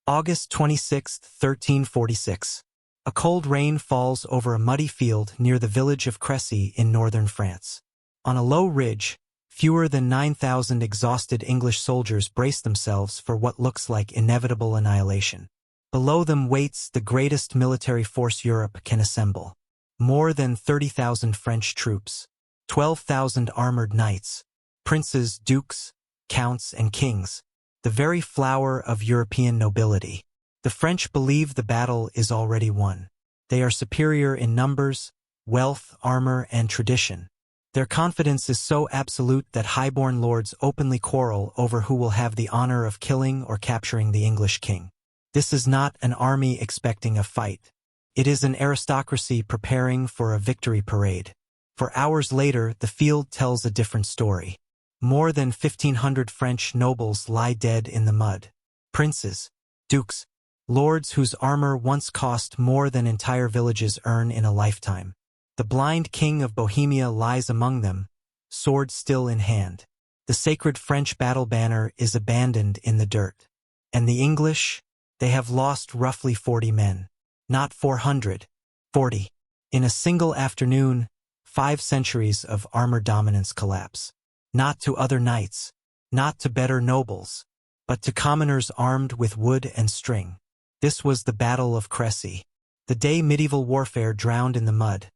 August 26, 1346. A cold rain falls over a muddy field near the village of Crécy in northern France. On a low ridge, fewer than 9,000 exhausted English soldiers brace themselves for what looks like inevitable annihilation. Below them waits the greatest military force Europe can assemble. More than 30,000 French troops, 12,000 armored knights, princes, dukes, counts, and kings, the very flower of European nobility. The French believe the battle is already won. They are superior in numbers, wealth, armor, and tradition. Their confidence is so absolute that highborn lords openly quarrel over who will have the honor of killing or capturing the English king. This is not an army expecting a fight. It is an aristocracy preparing for a victory parade. For hours later, the field tells a different story. More than 1,500 French nobles lie dead in the mud. Princes, dukes, lords whose armor once cost more than entire villages earn in a lifetime. The blind king of Bohemia lies among them, sword still in hand. The sacred French battle banner is abandoned in the dirt. And the English, they have lost roughly 40 men. Not 400, 40. In a single afternoon, 5 centuries of armor dominance collapse. Not to other knights, not to better nobles, but to commoners armed with wood and string. This was the Battle of Crécy, the day medieval warfare drowned in the mud.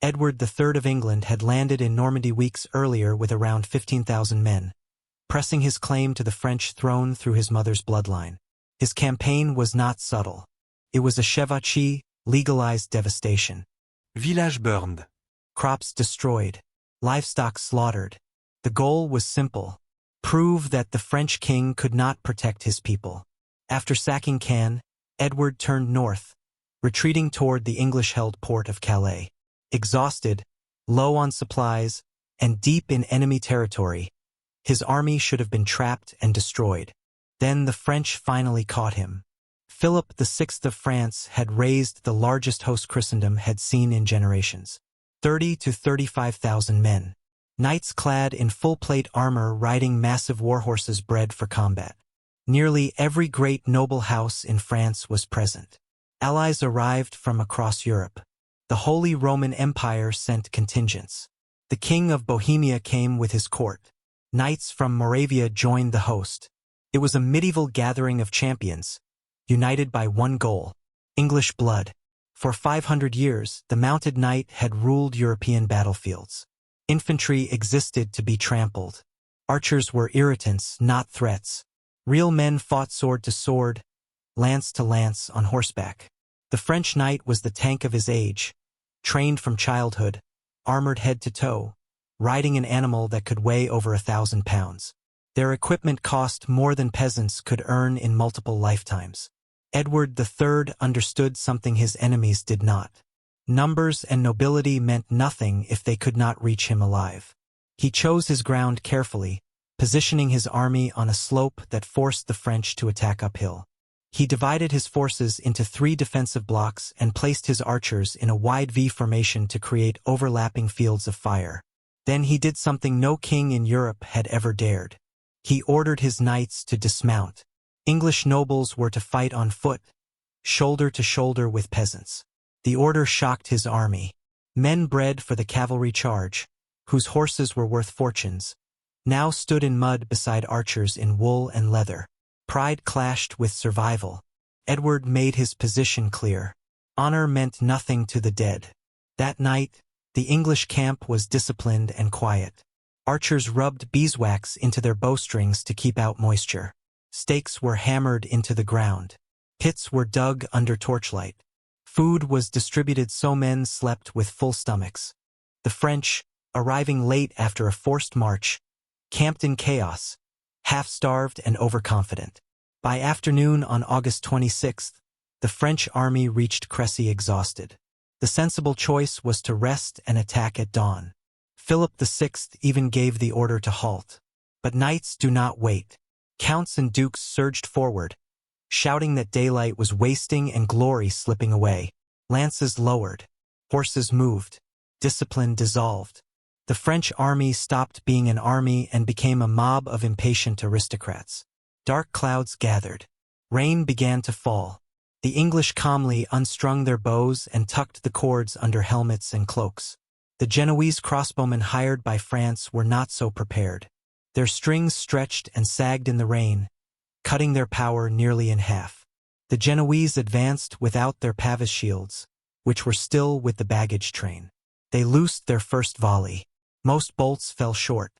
Edward III of England had landed in Normandy weeks earlier with around 15,000 men, pressing his claim to the French throne through his mother's bloodline. His campaign was not subtle. It was a chevauchée, legalized devastation. Village burned. Crops destroyed. Livestock slaughtered. The goal was simple: prove that the French king could not protect his people. After sacking Caen, Edward turned north, retreating toward the English-held port of Calais. Exhausted, low on supplies, and deep in enemy territory, his army should have been trapped and destroyed. Then the French finally caught him. Philip VI of France had raised the largest host Christendom had seen in generations. 30 to 35,000 men. Knights clad in full-plate armor riding massive warhorses bred for combat. Nearly every great noble house in France was present. Allies arrived from across Europe. The Holy Roman Empire sent contingents. The King of Bohemia came with his court. Knights from Moravia joined the host. It was a medieval gathering of champions, united by one goal: English blood. For 500 years, the mounted knight had ruled European battlefields. Infantry existed to be trampled. Archers were irritants, not threats. Real men fought sword to sword, lance to lance on horseback. The French knight was the tank of his age, trained from childhood, armored head to toe, riding an animal that could weigh over 1,000 pounds. Their equipment cost more than peasants could earn in multiple lifetimes. Edward III understood something his enemies did not. Numbers and nobility meant nothing if they could not reach him alive. He chose his ground carefully, positioning his army on a slope that forced the French to attack uphill. He divided his forces into 3 defensive blocks and placed his archers in a wide V formation to create overlapping fields of fire. Then he did something no king in Europe had ever dared. He ordered his knights to dismount. English nobles were to fight on foot, shoulder to shoulder with peasants. The order shocked his army. Men bred for the cavalry charge, whose horses were worth fortunes, now stood in mud beside archers in wool and leather. Pride clashed with survival. Edward made his position clear. Honor meant nothing to the dead. That night, the English camp was disciplined and quiet. Archers rubbed beeswax into their bowstrings to keep out moisture. Stakes were hammered into the ground. Pits were dug under torchlight. Food was distributed so men slept with full stomachs. The French, arriving late after a forced march, camped in chaos, half-starved and overconfident. By afternoon on August 26th, the French army reached Crécy exhausted. The sensible choice was to rest and attack at dawn. Philip VI even gave the order to halt. But knights do not wait. Counts and dukes surged forward, shouting that daylight was wasting and glory slipping away. Lances lowered. Horses moved. Discipline dissolved. The French army stopped being an army and became a mob of impatient aristocrats. Dark clouds gathered. Rain began to fall. The English calmly unstrung their bows and tucked the cords under helmets and cloaks. The Genoese crossbowmen hired by France were not so prepared. Their strings stretched and sagged in the rain, cutting their power nearly in half. The Genoese advanced without their pavis shields, which were still with the baggage train. They loosed their first volley. Most bolts fell short.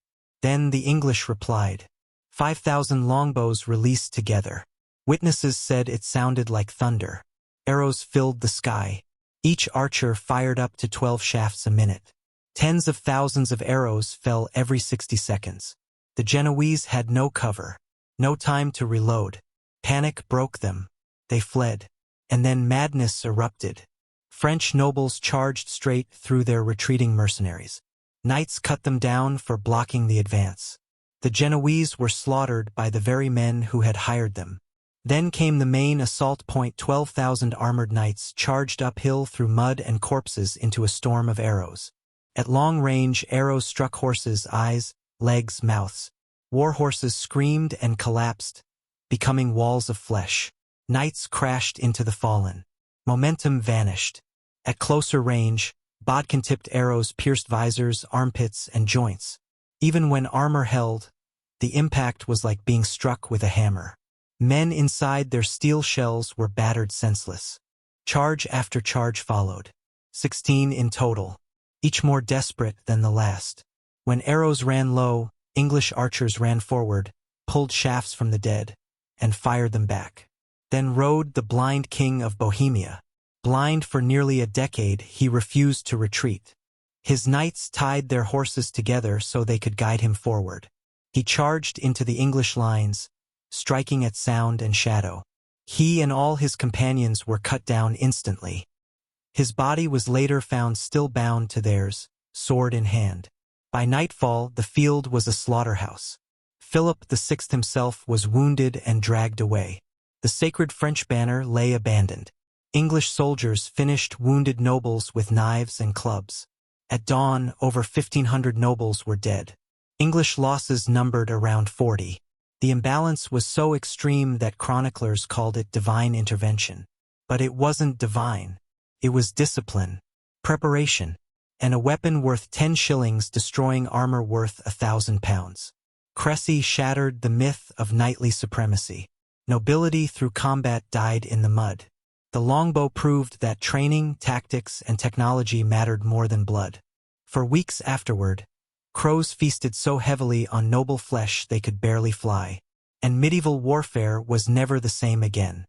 Then the English replied. 5,000 longbows released together. Witnesses said it sounded like thunder. Arrows filled the sky. Each archer fired up to 12 shafts a minute. Tens of thousands of arrows fell every 60 seconds. The Genoese had no cover, no time to reload. Panic broke them. They fled. And then madness erupted. French nobles charged straight through their retreating mercenaries. Knights cut them down for blocking the advance. The Genoese were slaughtered by the very men who had hired them. Then came the main assault point. 12,000 armored knights charged uphill through mud and corpses into a storm of arrows. At long range, arrows struck horses' eyes, legs, mouths. War horses screamed and collapsed, becoming walls of flesh. Knights crashed into the fallen. Momentum vanished. At closer range, bodkin-tipped arrows pierced visors, armpits, and joints. Even when armor held, the impact was like being struck with a hammer. Men inside their steel shells were battered senseless. Charge after charge followed. 16 in total, each more desperate than the last. When arrows ran low, English archers ran forward, pulled shafts from the dead, and fired them back. Then rode the blind king of Bohemia. Blind for nearly a decade, he refused to retreat. His knights tied their horses together so they could guide him forward. He charged into the English lines, striking at sound and shadow. He and all his companions were cut down instantly. His body was later found still bound to theirs, sword in hand. By nightfall, the field was a slaughterhouse. Philip VI himself was wounded and dragged away. The sacred French banner lay abandoned. English soldiers finished wounded nobles with knives and clubs. At dawn, over 1,500 nobles were dead. English losses numbered around 40. The imbalance was so extreme that chroniclers called it divine intervention. But it wasn't divine. It was discipline, preparation, and a weapon worth 10 shillings destroying armor worth 1,000 pounds. Crécy shattered the myth of knightly supremacy. Nobility through combat died in the mud. The longbow proved that training, tactics, and technology mattered more than blood. For weeks afterward, crows feasted so heavily on noble flesh they could barely fly, and medieval warfare was never the same again.